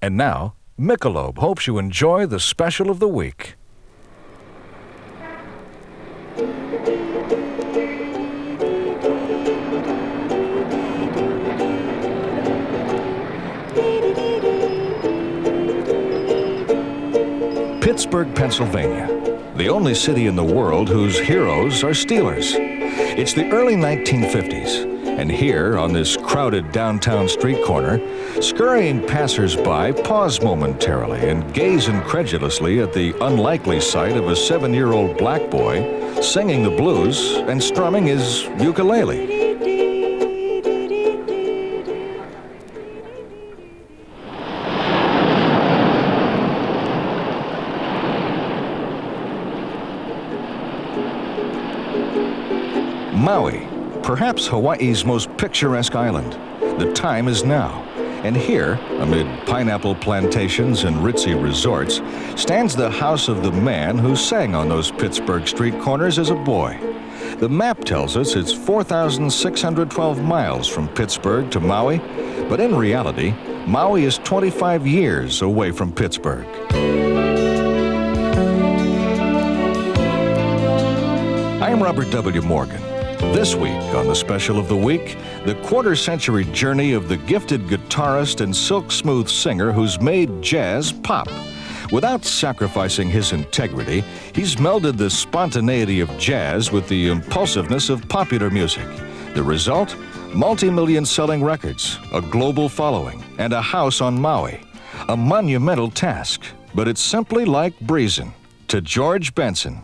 And now, Michelob hopes you enjoy the special of the week. Pittsburgh, Pennsylvania, the only city in the world whose heroes are Steelers. It's the early 1950s, and here on this crowded downtown street corner, scurrying passers-by pause momentarily and gaze incredulously at the unlikely sight of a 7-year-old black boy singing the blues and strumming his ukulele. Maui, perhaps Hawaii's most picturesque island. The time is now. And here, amid pineapple plantations and ritzy resorts, stands the house of the man who sang on those Pittsburgh street corners as a boy. The map tells us it's 4,612 miles from Pittsburgh to Maui, but in reality, Maui is 25 years away from Pittsburgh. I'm Robert W. Morgan. This week on the special of the week, the quarter-century journey of the gifted guitarist and silk-smooth singer who's made jazz pop. Without sacrificing his integrity, he's melded the spontaneity of jazz with the impulsiveness of popular music. The result? Multi-million-selling records, a global following, and a house on Maui. A monumental task, but it's simply like Breezin. To George Benson.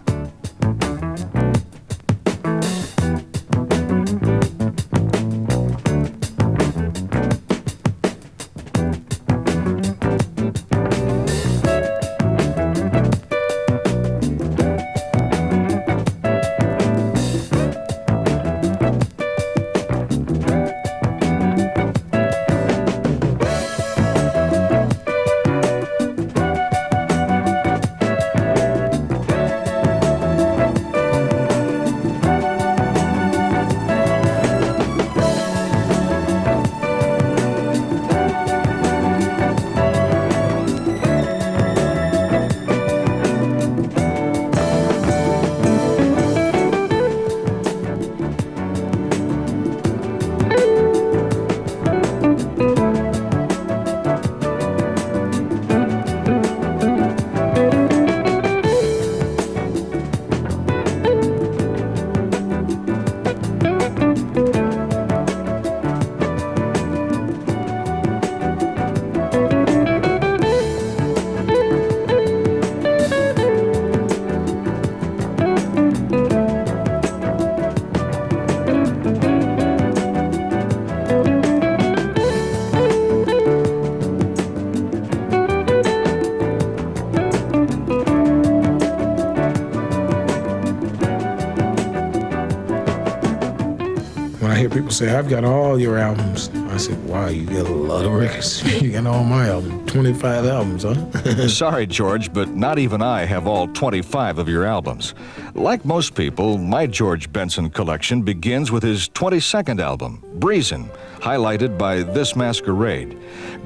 When I hear people say, I've got all your albums, I said, wow, you got a lot of records. You got all my albums, 25 albums, huh? Sorry, George, but not even I have all 25 of your albums. Like most people, my George Benson collection begins with his 22nd album, Breezin, highlighted by This Masquerade.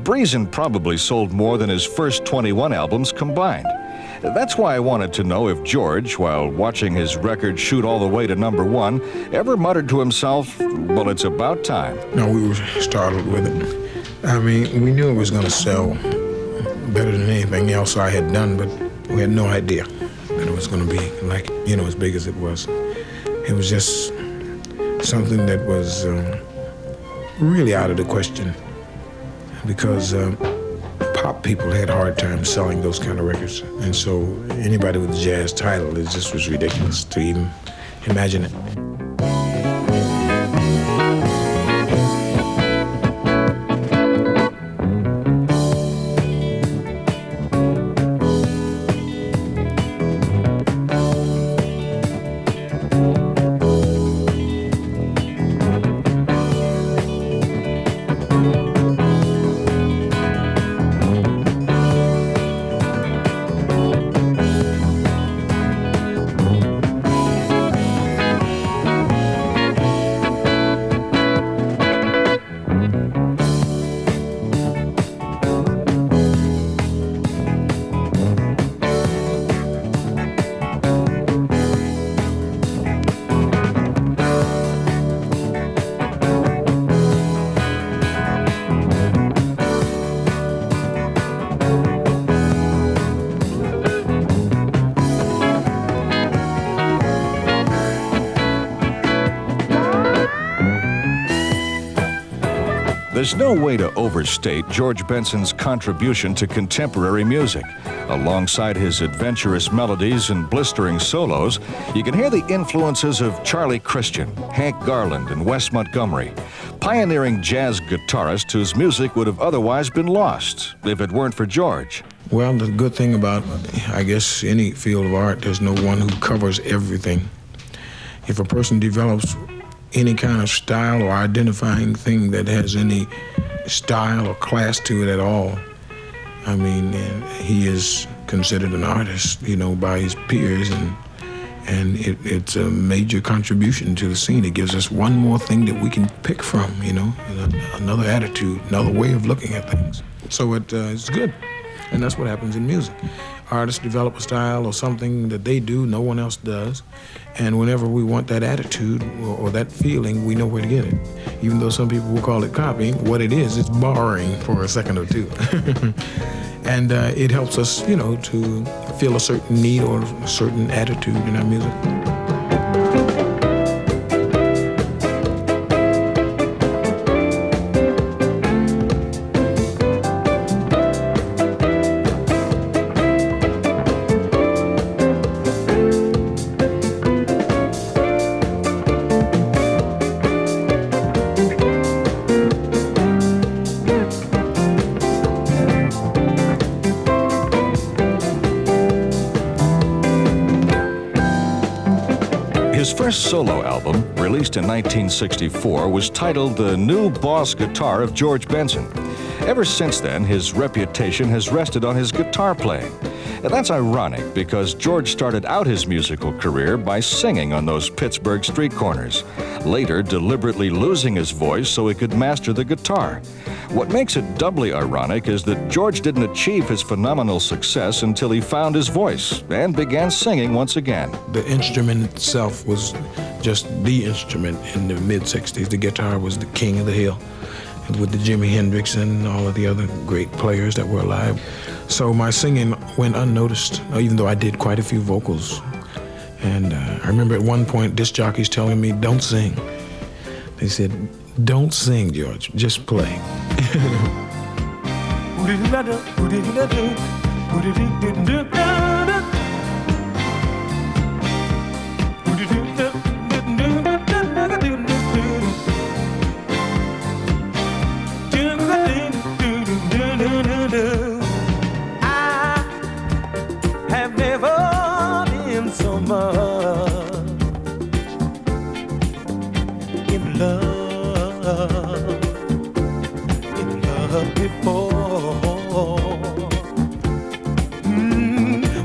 Breezin probably sold more than his first 21 albums combined. That's why I wanted to know if George, while watching his record shoot all the way to #1, ever muttered to himself, well, it's about time. No, we were startled with it. I mean, we knew it was going to sell better than anything else I had done, but we had no idea that it was going to be like, as big as it was. It was just something that was really out of the question because pop people had a hard time selling those kind of records. And so anybody with a jazz title, it just was ridiculous to even imagine it. There's no way to overstate George Benson's contribution to contemporary music. Alongside his adventurous melodies and blistering solos, you can hear the influences of Charlie Christian, Hank Garland, and Wes Montgomery, pioneering jazz guitarists whose music would have otherwise been lost if it weren't for George. Well, the good thing about, I guess, any field of art, there's no one who covers everything. If a person develops any kind of style or identifying thing that has any style or class to it at all, I mean, he is considered an artist, you know, by his peers, and it's a major contribution to the scene. It gives us one more thing that we can pick from, you know, another attitude, another way of looking at things. So it's good, and that's what happens in music. Artists develop a style or something that they do, no one else does, and whenever we want that attitude or that feeling, we know where to get it. Even though some people will call it copying, what it is, it's borrowing for a second or two. And it helps us, you know, to feel a certain need or a certain attitude in our music. His first solo album, released in 1964, was titled The New Boss Guitar of George Benson. Ever since then, his reputation has rested on his guitar playing. And that's ironic because George started out his musical career by singing on those Pittsburgh street corners, later deliberately losing his voice so he could master the guitar. What makes it doubly ironic is that George didn't achieve his phenomenal success until he found his voice and began singing once again. The instrument itself was just the instrument in the mid-'60s. The guitar was the king of the hill, with the Jimi Hendrix and all of the other great players that were alive. So my singing went unnoticed, even though I did quite a few vocals. And I remember at one point disc jockeys telling me, "Don't sing." They said, "Don't sing, George, just play."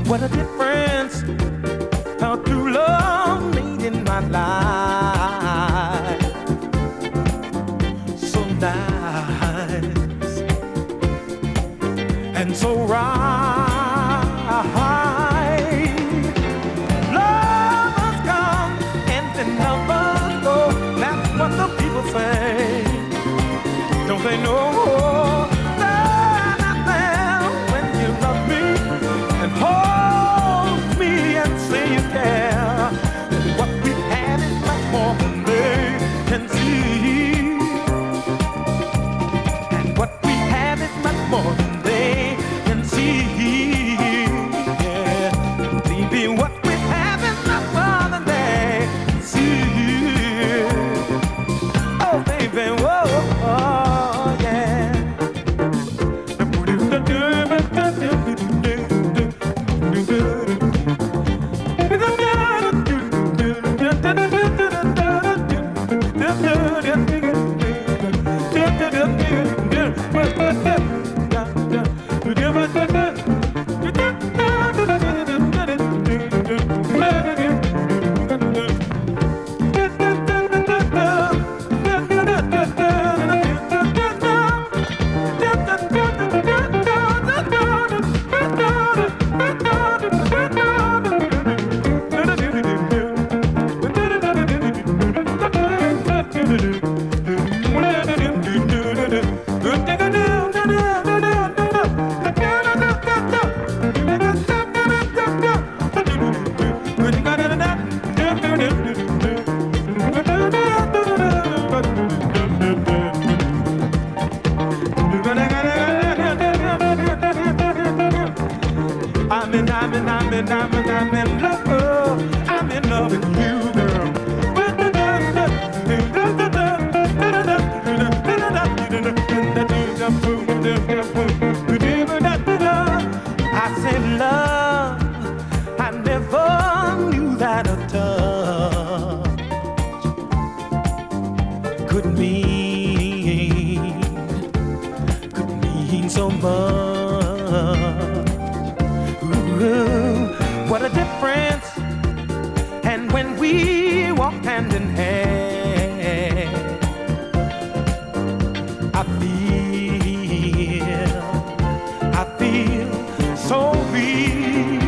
What a difference how true love made in my life. So nice and so right. Love must come and then lovers go. That's what the people say. Don't they know? I'm in love with you, girl. I said love, I never knew that a touch could mean so much. Ooh, what a difference. And when we walk hand in hand, I feel so real.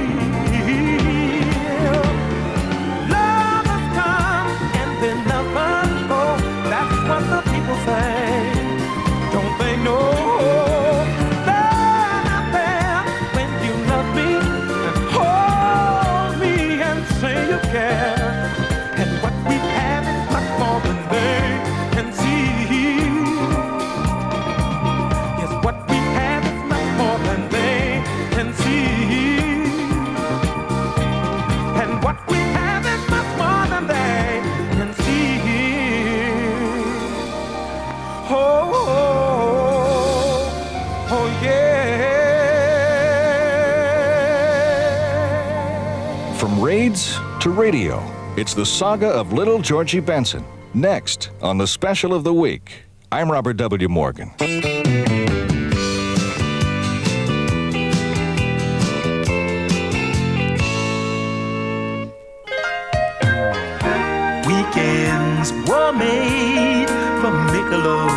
Love has come and then lovers go. That's what the people say. Don't they know? Love out there when you love me and hold me and say you care. And what we have is much more than they can see. Yes, what we have is much more than they can see. And what we have is much more than they can see. Oh, oh, oh, yeah. From raids to radio, it's the saga of little Georgie Benson. Next on the Special of the Week, I'm Robert W. Morgan. Weekends were made for Michelob.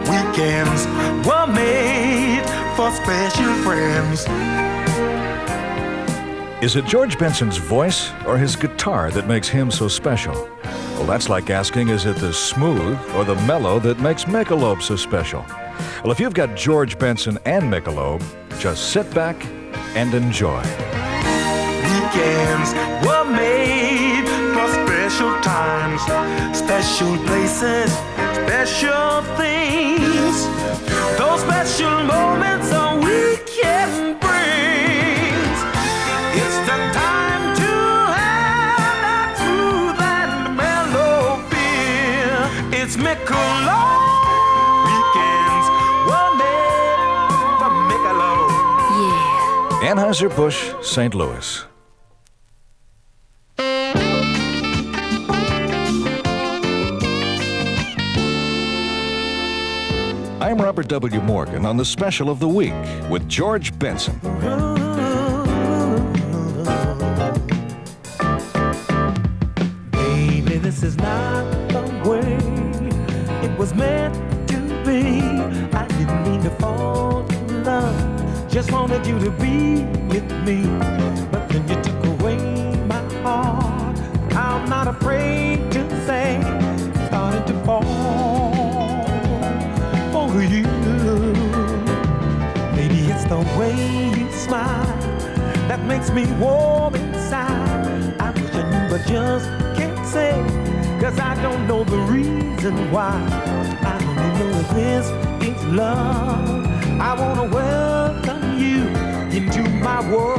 Weekends were made for special friends. Is it George Benson's voice or his guitar that makes him so special? Well, that's like asking, is it the smooth or the mellow that makes Michelob so special? Well, if you've got George Benson and Michelob, just sit back and enjoy. Weekends were made for special times, special places, special things. Those special moments a weekend brings. It's the time to have that smooth and mellow beer. It's Michelob. Weekends were made for Michelob. Anheuser-Busch, St. Louis. I'm Robert W. Morgan on the Special of the Week with George Benson. Baby, this is not the way it was meant to be. I didn't mean to fall in love, just wanted you to be with me. But then you took away my heart. I'm not afraid to say, started to fall for you. Maybe it's the way you smile that makes me warm inside. I wish I knew but just can't say, 'cause I don't know the reason why. I only know that this is love. I wanna welcome you into my world.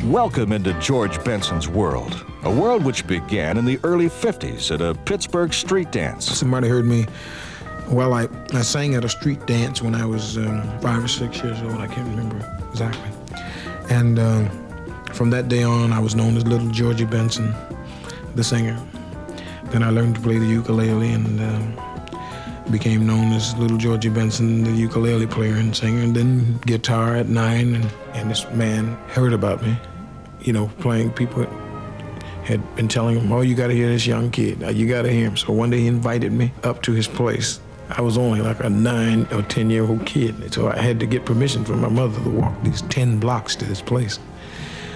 Welcome into George Benson's world, a world which began in the early 50s at a Pittsburgh street dance. Somebody heard me. Well, I sang at a street dance when I was 5 or 6 years old. I can't remember exactly. And from that day on, I was known as Little Georgie Benson, the singer. Then I learned to play the ukulele and became known as Little Georgie Benson, the ukulele player and singer, and then guitar at 9. And this man heard about me, you know, playing. People had been telling him, oh, you got to hear this young kid. You got to hear him. So one day he invited me up to his place. I was only like a 9 or 10-year-old kid, so I had to get permission from my mother to walk these 10 blocks to this place.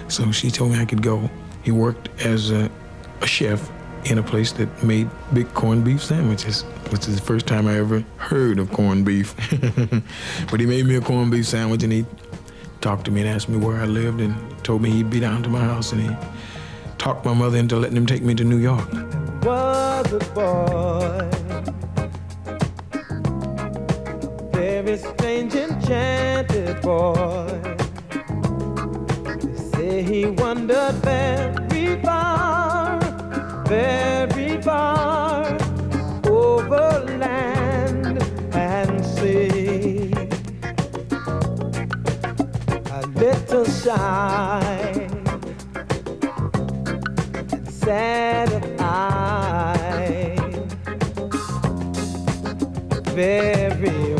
So she told me I could go. He worked as a chef in a place that made big corned beef sandwiches, which is the first time I ever heard of corned beef. But he made me a corned beef sandwich, and he talked to me and asked me where I lived and told me he'd be down to my house, and he talked my mother into letting him take me to New York. Was a boy very strange and enchanted boy. They say he wandered very far over land and sea. A little shy and sad of eye, very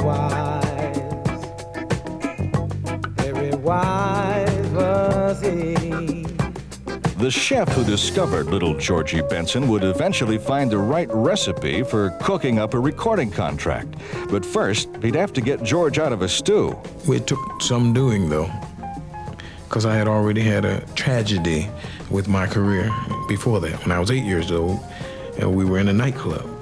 wise was he. The chef who discovered little Georgie Benson would eventually find the right recipe for cooking up a recording contract. But first, he'd have to get George out of a stew. It took some doing, though, because I had already had a tragedy with my career before that. When I was 8 years old, we were in a nightclub.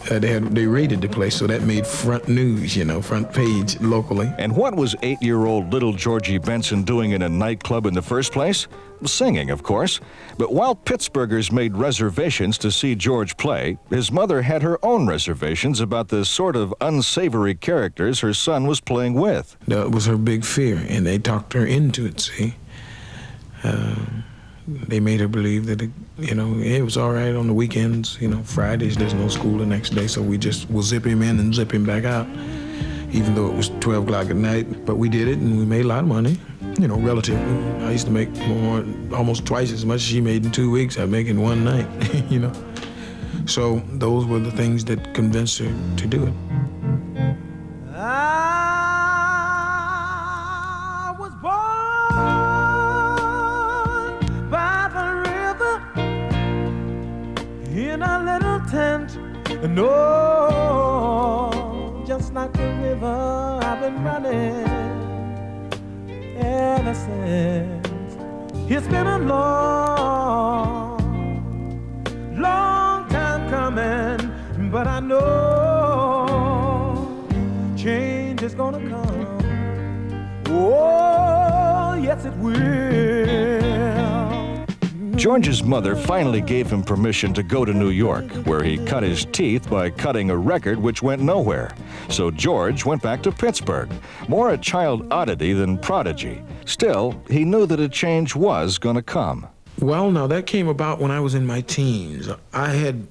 They raided the place, so that made front news, front page locally. And what was 8-year-old little Georgie Benson doing in a nightclub in the first place? Singing, of course. But while Pittsburghers made reservations to see George play, his mother had her own reservations about the sort of unsavory characters her son was playing with. That was her big fear, and they talked her into it, see. They made her believe that, it was all right on the weekends. Fridays, there's no school the next day, so we just will zip him in and zip him back out, even though it was 12 o'clock at night. But we did it, and we made a lot of money, relatively. I used to make almost twice as much as she made in 2 weeks. I make in one night, So those were the things that convinced her to do it. I was born by the river in a little tent. No, just like the river, I've been running ever since. It's been a long time coming, but I know change is gonna come. Oh, yes it will. George's mother finally gave him permission to go to New York, where he cut his teeth by cutting a record which went nowhere. So George went back to Pittsburgh, more a child oddity than prodigy. Still, he knew that a change was going to come. Well, now, that came about when I was in my teens. I had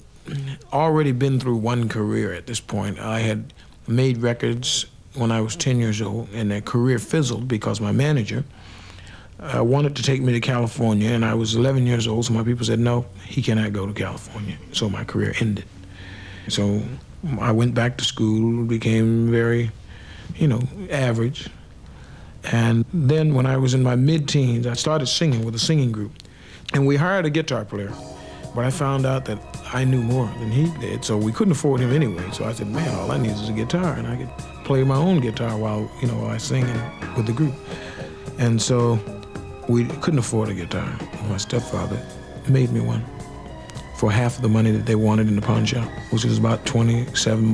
already been through one career at this point. I had made records when I was 10 years old, and that career fizzled because my manager wanted to take me to California, and I was 11 years old, so my people said, no, he cannot go to California. So my career ended. So I went back to school, became very, average. And then when I was in my mid-teens, I started singing with a singing group. And we hired a guitar player, but I found out that I knew more than he did, so we couldn't afford him anyway. So I said, man, all I need is a guitar, and I could play my own guitar while I sing with the group. And so we couldn't afford a guitar. My stepfather made me one for half of the money that they wanted in the pawn shop, which was about $27.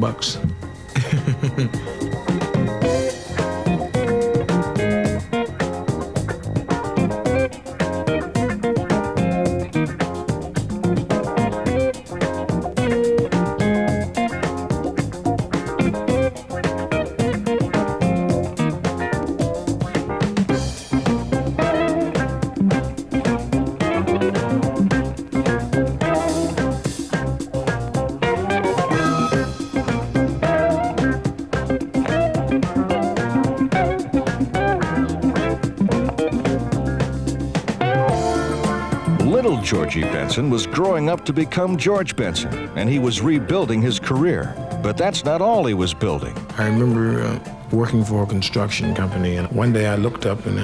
Little Georgie Benson was growing up to become George Benson, and he was rebuilding his career. But that's not all he was building. I remember working for a construction company, and one day I looked up and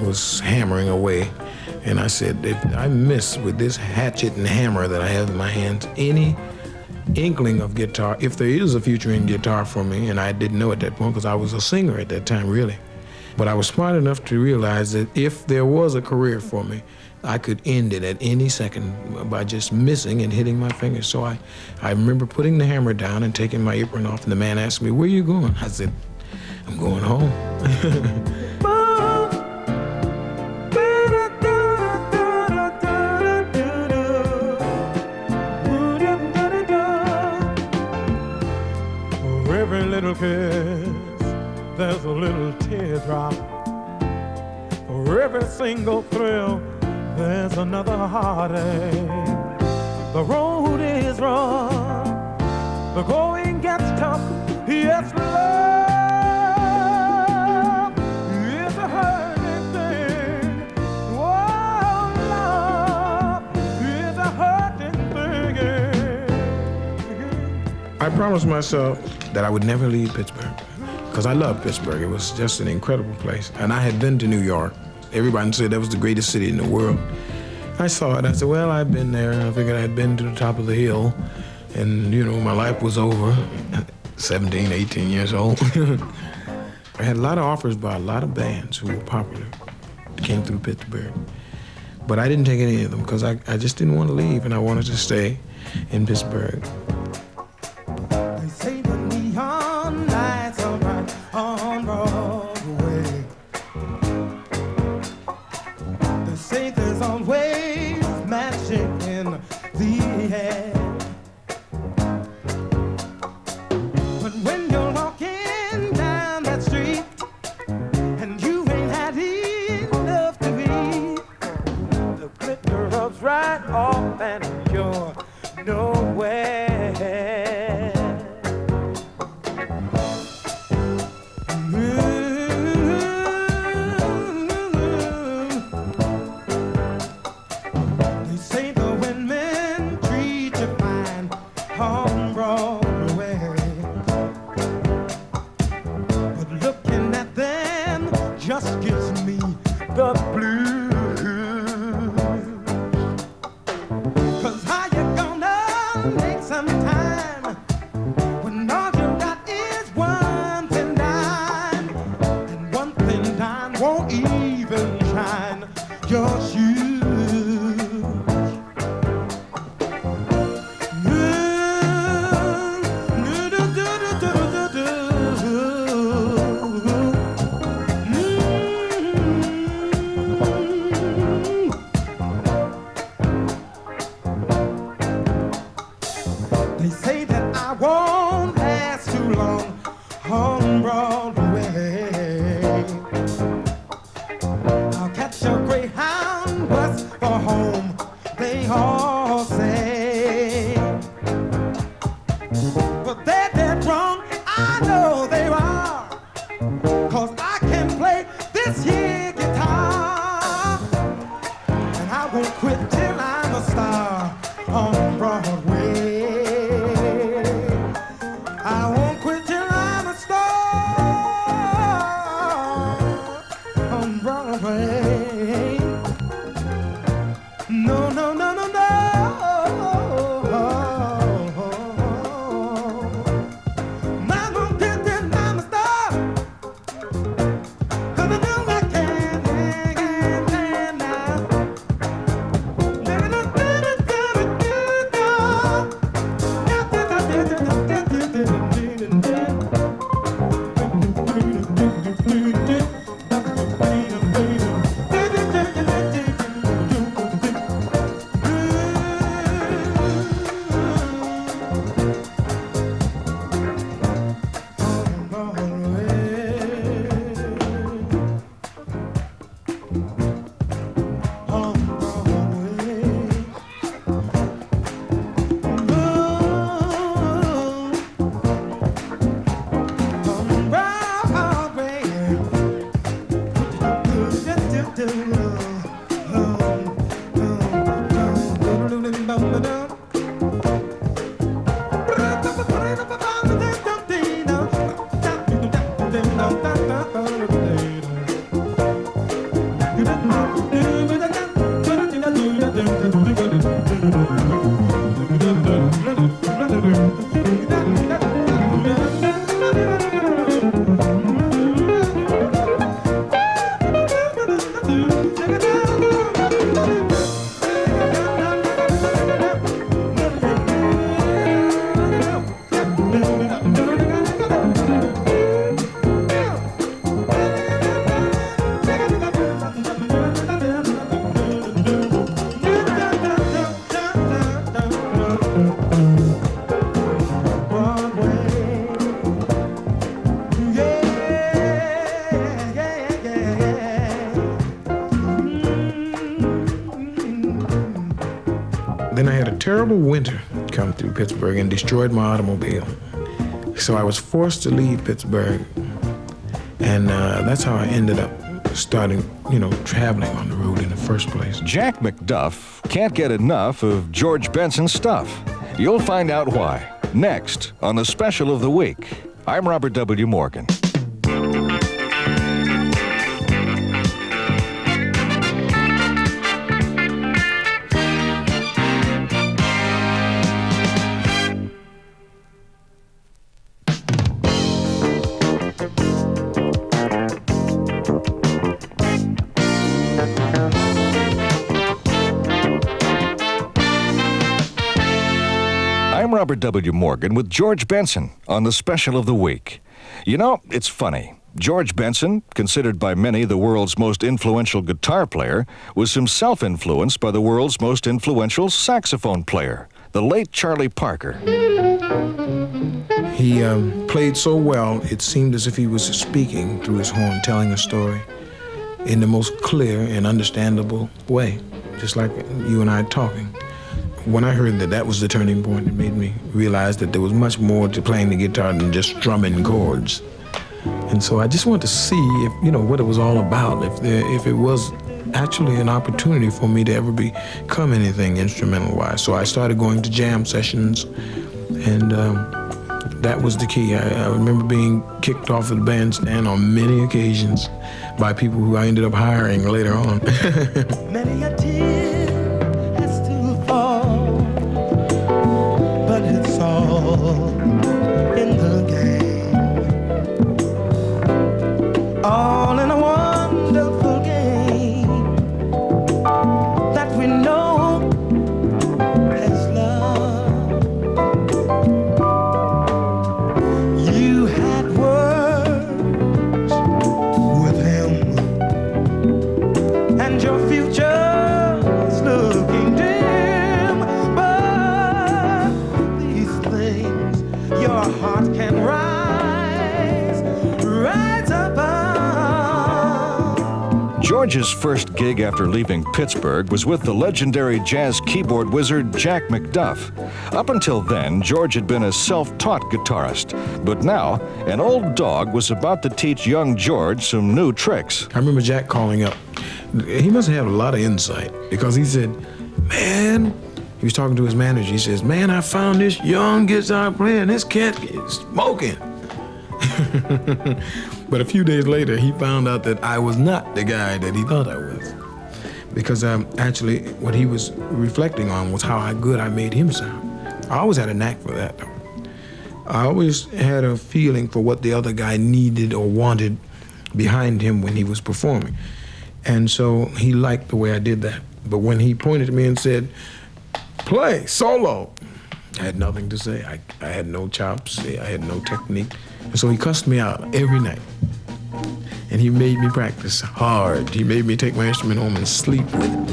was hammering away, and I said, if I miss with this hatchet and hammer that I have in my hands any inkling of guitar, if there is a future in guitar for me, and I didn't know at that point because I was a singer at that time, really. But I was smart enough to realize that if there was a career for me, I could end it at any second by just missing and hitting my fingers. So I remember putting the hammer down and taking my apron off, and the man asked me, where are you going? I said, I'm going home. For every little kiss there's a little teardrop. For every single thrill, there's another heartache. The road is rough, the going gets tough. Yes, love is a hurting thing. Oh, love is a hurting thing. I promised myself that I would never leave Pittsburgh, because I love Pittsburgh. It was just an incredible place. And I had been to New York. Everybody said that was the greatest city in the world. I saw it. I said, well, I've been there. I figured I had been to the top of the hill. And, you know, my life was over. 17, 18 years old. I had a lot of offers by a lot of bands who were popular, came through Pittsburgh. But I didn't take any of them because I just didn't want to leave, and I wanted to stay in Pittsburgh. They say the neon lights are bright on Broadway. They say there's always magic in the air. But when you're walking down that street and you ain't had enough to eat, the glitter rubs right off and you're nowhere. They say the women treat you fine on Broadway, but looking at them just gives me the blues. 'Cause how you gonna make some time when all you got is one thin dime, and one thin dime won't even shine your shoes. They say that I won't last too long on Broadway. I'll catch a Greyhound bus for home, they all say. But they're dead wrong, I know they are, 'cause I can play this here guitar, and I won't quit till I'm a star on Broadway. I won't quit till I'm a star terrible winter come through Pittsburgh and destroyed my automobile. So I was forced to leave Pittsburgh, and that's how I ended up starting, traveling on the road in the first place. Jack Macduff can't get enough of George Benson's stuff. You'll find out why next on the Special of the Week. I'm Robert W. Morgan. I'm Robert W. Morgan with George Benson on the Special of the Week. You know, it's funny. George Benson, considered by many the world's most influential guitar player, was himself influenced by the world's most influential saxophone player, the late Charlie Parker. He played so well, it seemed as if he was speaking through his horn, telling a story in the most clear and understandable way, just like you and I talking. When I heard that was the turning point, it made me realize that there was much more to playing the guitar than just strumming chords. And so I just wanted to see if, what it was all about, if it was actually an opportunity for me to ever become anything instrumental-wise. So I started going to jam sessions, and that was the key. I remember being kicked off of the bandstand on many occasions by people who I ended up hiring later on. Many a tear has to fall, but it's all in the game. All in a wonderful game that we know as love. You had words with him, and your future's looking dim. But these things your heart can rise above. George's first gig after leaving Pittsburgh was with the legendary jazz keyboard wizard Jack Macduff. Up until then, George had been a self-taught guitarist, but now an old dog was about to teach young George some new tricks. I remember Jack calling up. He must have had a lot of insight, because he said, man, he was talking to his manager. He says, man, I found this young guitar player, and this cat is smoking. But a few days later, he found out that I was not the guy that he thought I was. Because actually, what he was reflecting on was how good I made him sound. I always had a knack for that, though. I always had a feeling for what the other guy needed or wanted behind him when he was performing. And so he liked the way I did that. But when he pointed to me and said, play, solo, I had nothing to say. I had no chops, I had no technique. And so he cussed me out every night. And he made me practice hard. He made me take my instrument home and sleep with it.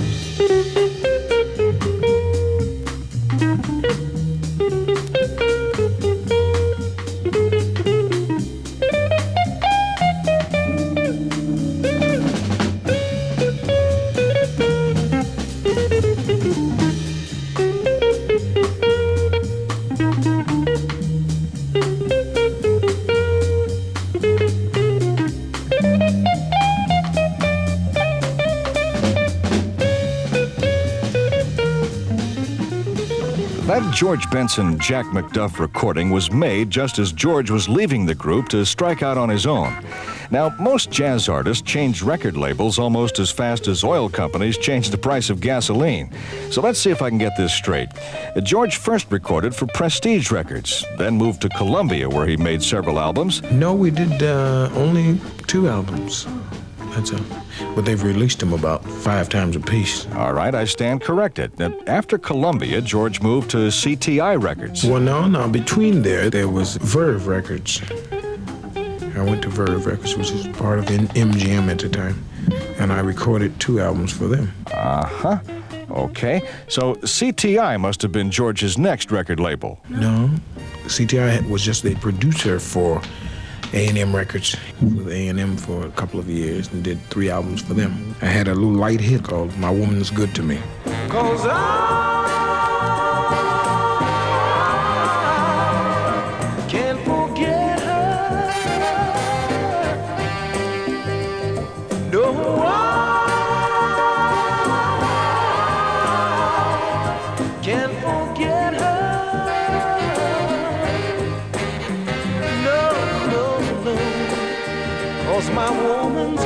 That George Benson Jack Macduff recording was made just as George was leaving the group to strike out on his own. Now, most jazz artists change record labels almost as fast as oil companies change the price of gasoline. So let's see if I can get this straight. George first recorded for Prestige Records, then moved to Columbia, where he made several albums. No, we did only 2 albums. That's all. But they've released them about 5 times apiece. All right, I stand corrected. Now, after Columbia, George moved to CTI Records. Well, no. Between there was Verve Records. I went to Verve Records, which is part of MGM at the time, and I recorded 2 albums for them. Uh-huh. Okay. So CTI must have been George's next record label. No. CTI was just the producer for A&M Records, with A&M for a couple of years, and did 3 albums for them. I had a little light hit called My Woman's Good to Me. 'Cause I 'cause my woman's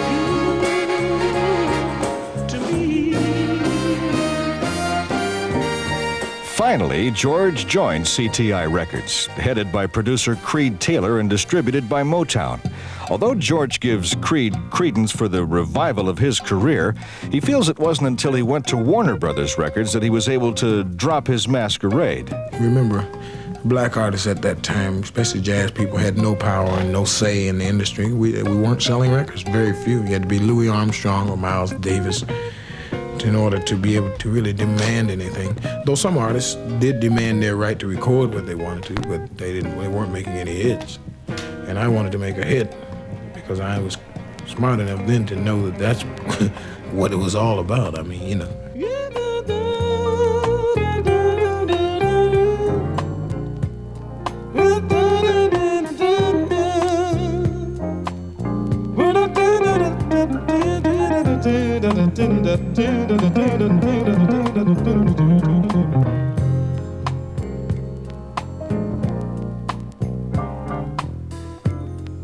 good to me. Finally, George joined CTI Records, headed by producer Creed Taylor and distributed by Motown. Although George gives Creed credence for the revival of his career, he feels it wasn't until he went to Warner Brothers Records that he was able to drop his masquerade. Remember, black artists at that time, especially jazz people, had no power and no say in the industry. We weren't selling records, very few. You had to be Louis Armstrong or Miles Davis in order to be able to really demand anything. Though some artists did demand their right to record what they wanted to, but they weren't making any hits. And I wanted to make a hit because I was smart enough then to know that that's what it was all about. I mean, you know.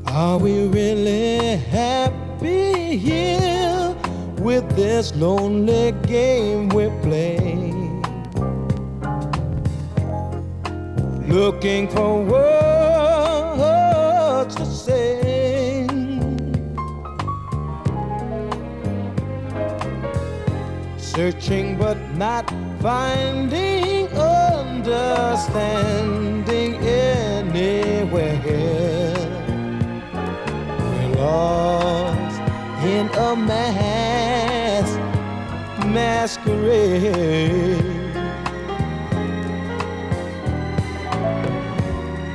Are we really happy here with this lonely game we play? Looking for words to say, searching but not finding understanding anywhere. We're lost in a masquerade.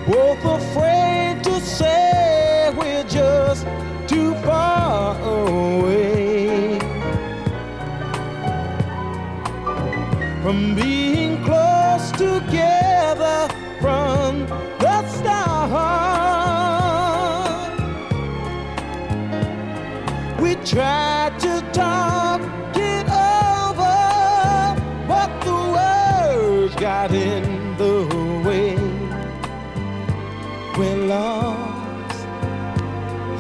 Both afraid to say we're just too far away from being close together from the start. We tried to talk it over, but the words got in the way. We're lost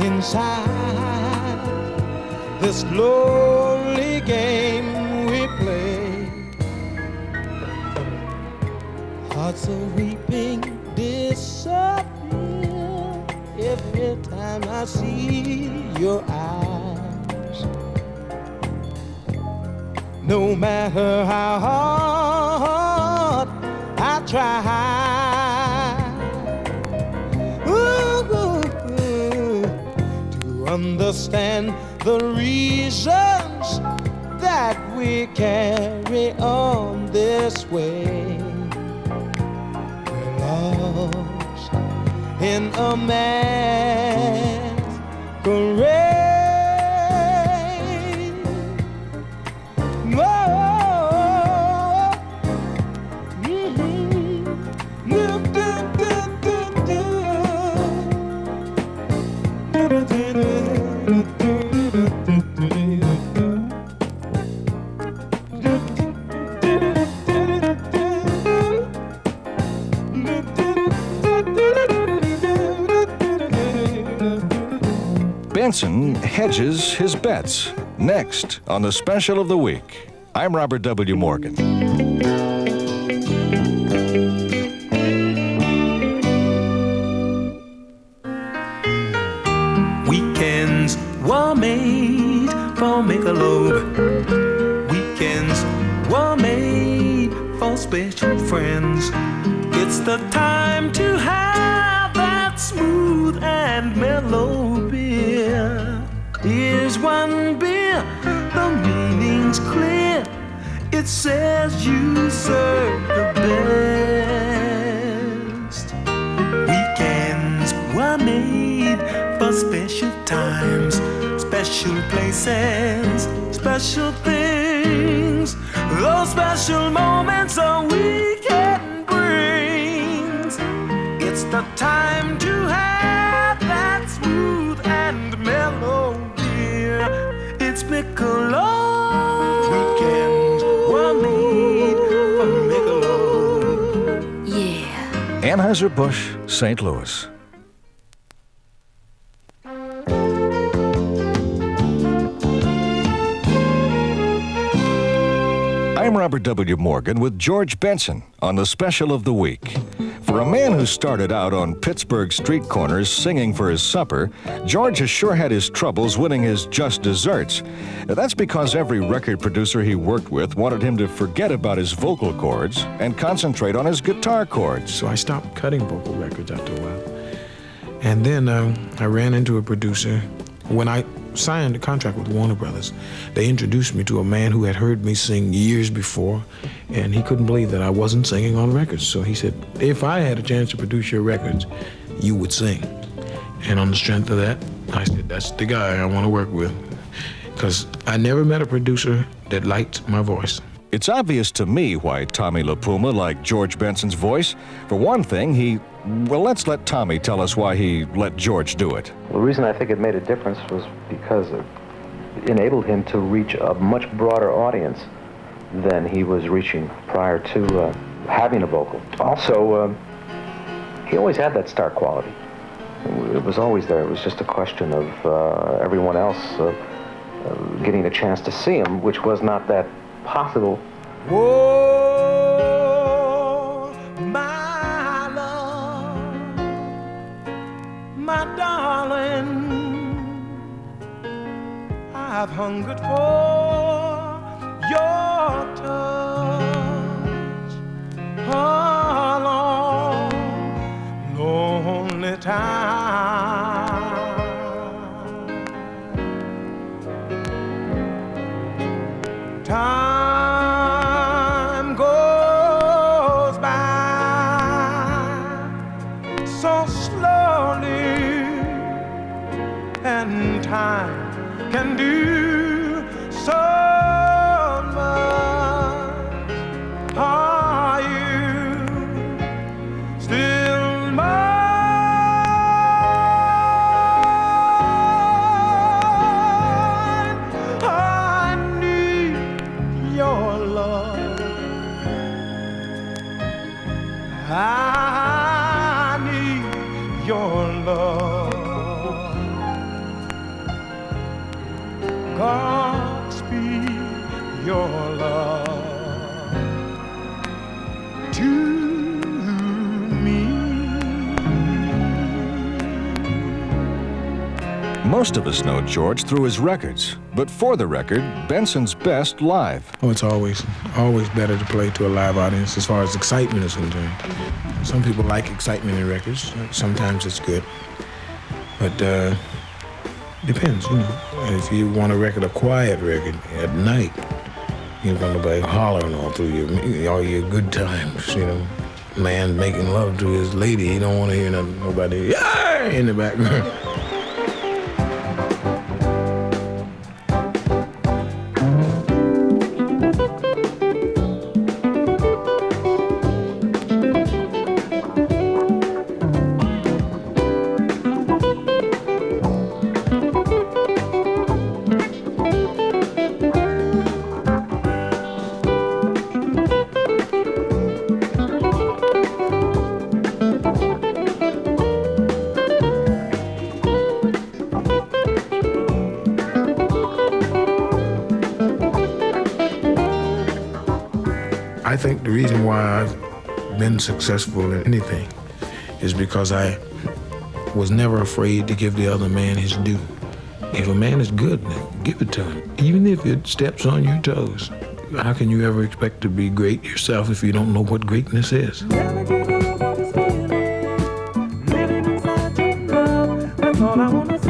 inside this lonely game we play. Hearts are weeping, disappear every time I see your eyes. No matter how hard I try to understand the reasons that we carry on this way. We're lost in a masquerade. Benson hedges his bets. Next on the Special of the Week. I'm Robert W. Morgan. Weekends were made for Michelob. Weekends were made for special friends. It's the time to have that smooth and mellow beer. Here's one beer, the meaning's clear. It says you serve the best. Weekends were made for special times, special places, special things. Those special moments a weekend brings. It's the time to have that smooth and mellow beer. It's Michelob. Weekends were made for Michelob. Yeah. Anheuser-Busch, St. Louis. I'm Robert W. Morgan with George Benson on the Special of the Week. For a man who started out on Pittsburgh street corners singing for his supper, George has sure had his troubles winning his just desserts. That's because every record producer he worked with wanted him to forget about his vocal cords and concentrate on his guitar chords. So I stopped cutting vocal records after a while. And then I ran into a producer. When I signed a contract with Warner Brothers, they introduced me to a man who had heard me sing years before, and he couldn't believe that I wasn't singing on records. So he said, if I had a chance to produce your records, you would sing. And on the strength of that, I said, that's the guy I want to work with. Because I never met a producer that liked my voice. It's obvious to me why Tommy LaPuma liked George Benson's voice. For one thing, let's let Tommy tell us why he let George do it. The reason I think it made a difference was because it enabled him to reach a much broader audience than he was reaching prior to having a vocal. Also, he always had that star quality. It was always there. It was just a question of everyone else getting a chance to see him, which was not that possible. Oh, my love, my darling, I've hungered for your touch a long, lonely time. Time goes by so slowly, and time can do so much. Are you still mine? I need your love. I need your love. God speed your love to me. Most of us know George through his records, but for the record, Benson's best live. Oh, it's always better to play to a live audience as far as excitement is concerned. Some people like excitement in records. Sometimes it's good. But depends, you know. If you want a quiet record at night, you don't want nobody hollering all through all your good times, you know. Man making love to his lady, he don't want to hear nobody in the background. I think the reason why I've been successful in anything is because I was never afraid to give the other man his due. If a man is good, then give it to him. Even if it steps on your toes. How can you ever expect to be great yourself if you don't know what greatness is? Never give up on this feeling, living inside your love, that's all I wanna say.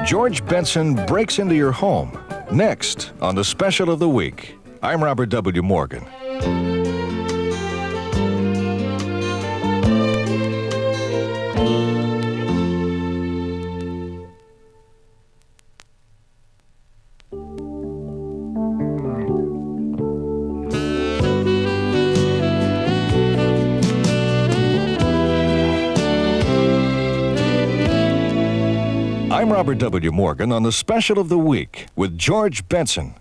George Benson breaks into your home. Next on the Special of the Week. I'm Robert W. Morgan. I'm Robert W. Morgan on the Special of the Week with George Benson.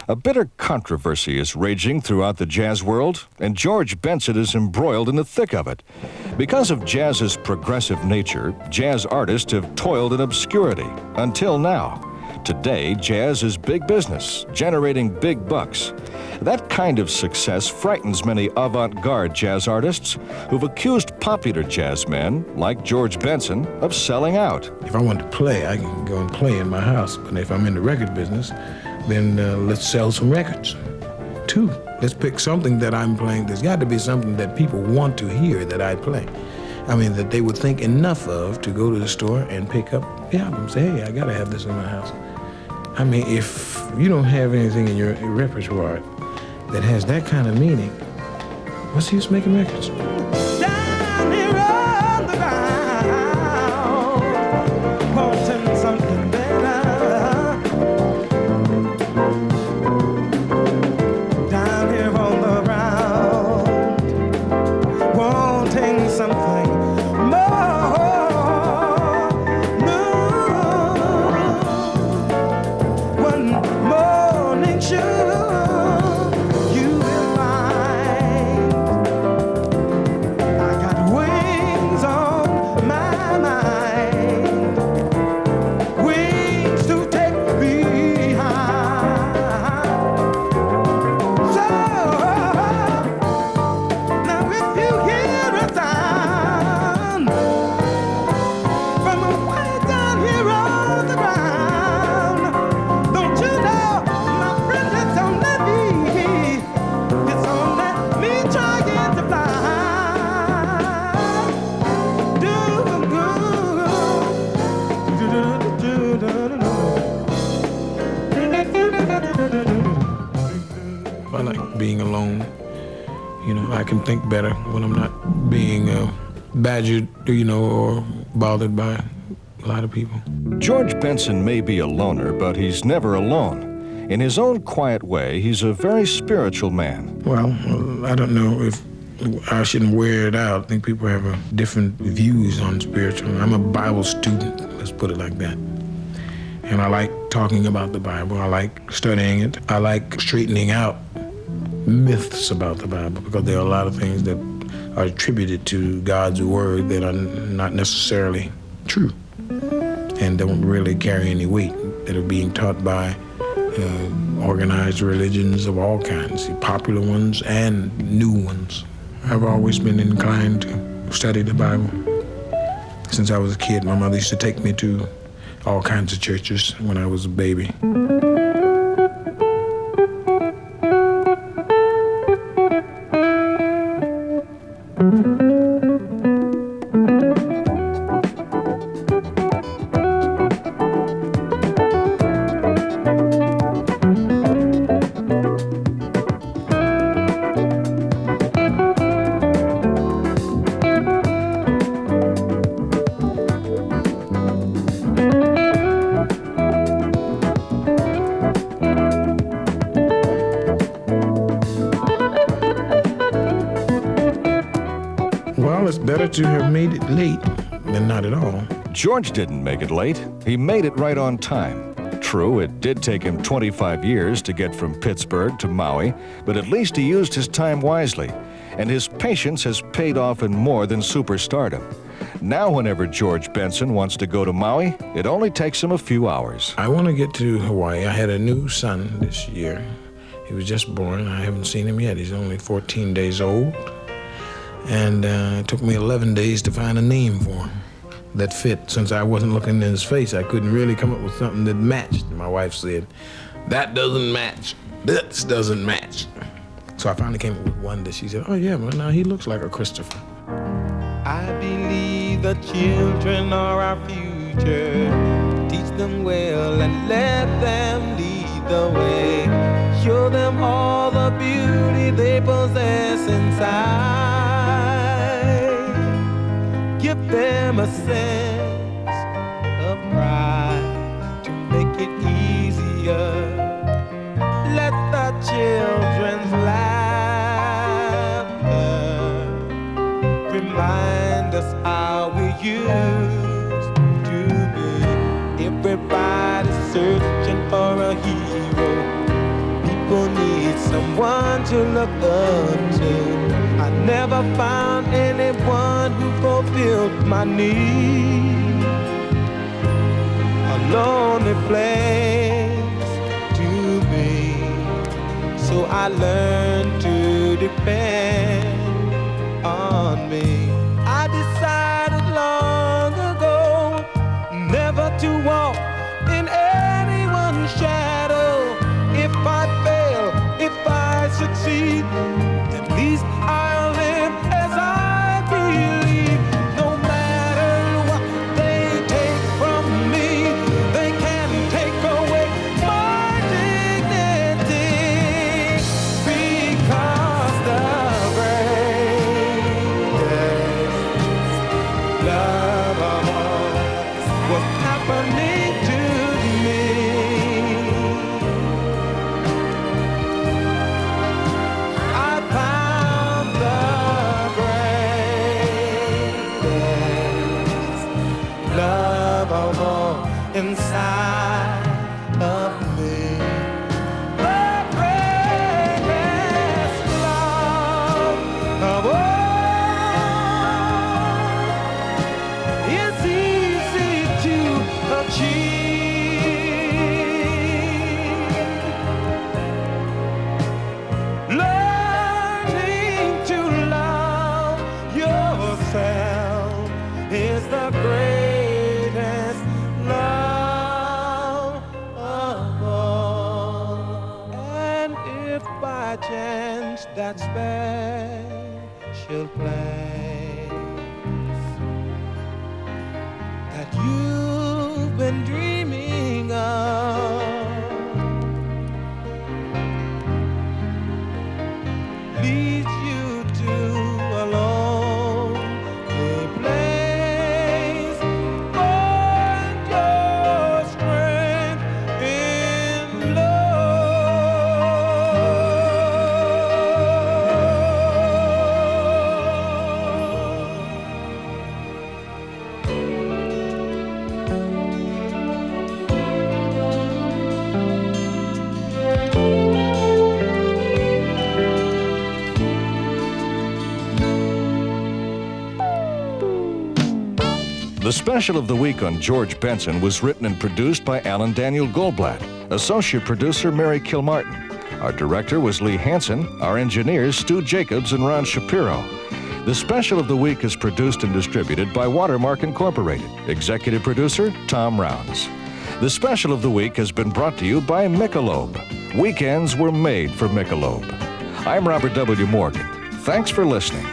A bitter controversy is raging throughout the jazz world, and George Benson is embroiled in the thick of it. Because of jazz's progressive nature, jazz artists have toiled in obscurity until now. Today, jazz is big business, generating big bucks. That kind of success frightens many avant-garde jazz artists who've accused popular jazz men, like George Benson, of selling out. If I want to play, I can go and play in my house. But if I'm in the record business, then let's sell some records. Two, let's pick something that I'm playing. There's got to be something that people want to hear that I play. I mean, that they would think enough of to go to the store and pick up the album. Say, hey, I got to have this in my house. I mean, if you don't have anything in your repertoire that has that kind of meaning, what's the use making records? Down here on the ground, wanting something better. Down here on the ground, wanting something more. One morning sure. Being alone, you know, I can think better when I'm not being badgered, you know, or bothered by a lot of people. George Benson may be a loner, but he's never alone. In his own quiet way, he's a very spiritual man. Well, I don't know if I shouldn't wear it out. I think people have different views on spiritual. I'm a Bible student, let's put it like that. And I like talking about the Bible. I like studying it. I like straightening out myths about the Bible, because there are a lot of things that are attributed to God's word that are not necessarily true and don't really carry any weight, that are being taught by organized religions of all kinds, popular ones and new ones. I've always been inclined to study the Bible. Since I was a kid, my mother used to take me to all kinds of churches when I was a baby. Well, it's better to have made it late than not at all. George didn't make it late. He made it right on time. True, it did take him 25 years to get from Pittsburgh to Maui, but at least he used his time wisely, and his patience has paid off in more than superstardom. Now, whenever George Benson wants to go to Maui, it only takes him a few hours. I want to get to Hawaii. I had a new son this year. He was just born. I haven't seen him yet. He's only 14 days old. And it took me 11 days to find a name for him that fit. Since I wasn't looking in his face, I couldn't really come up with something that matched. My wife said, "That doesn't match. This doesn't match." So I finally came up with one that she said, "Oh yeah, well now he looks like a Christopher." I believe the children are our future. Teach them well and let them lead the way. Show them all the beauty they possess inside. Give them a sense of pride to make it easier. Let the children's laughter remind us how we used to be. Everybody's searching for a hero. People need someone to look up to. I never found anyone who fulfilled my need. A lonely place to be. So I learned to depend on me. I decided long ago never to walk in anyone's shadow. If I fail, if I succeed, at least I'll live as I believe. No matter what they take from me, they can't take away my dignity. Because the greatest love of all was happening to me. I found the greatest love of all inside of me. The greatest love of all is easy to achieve. Learning to love yourself is the greatest love of all. And if by chance that special place that you've been dreaming of leads you to a lonely place, find your strength in The special of the week on George Benson was written and produced by Alan Daniel Goldblatt, associate producer Mary Kilmartin. Our director was Lee Hansen, our engineers Stu Jacobs and Ron Shapiro. The Special of the Week is produced and distributed by Watermark Incorporated. Executive producer, Tom Rounds. The Special of the Week has been brought to you by Michelob. Weekends were made for Michelob. I'm Robert W. Morgan. Thanks for listening.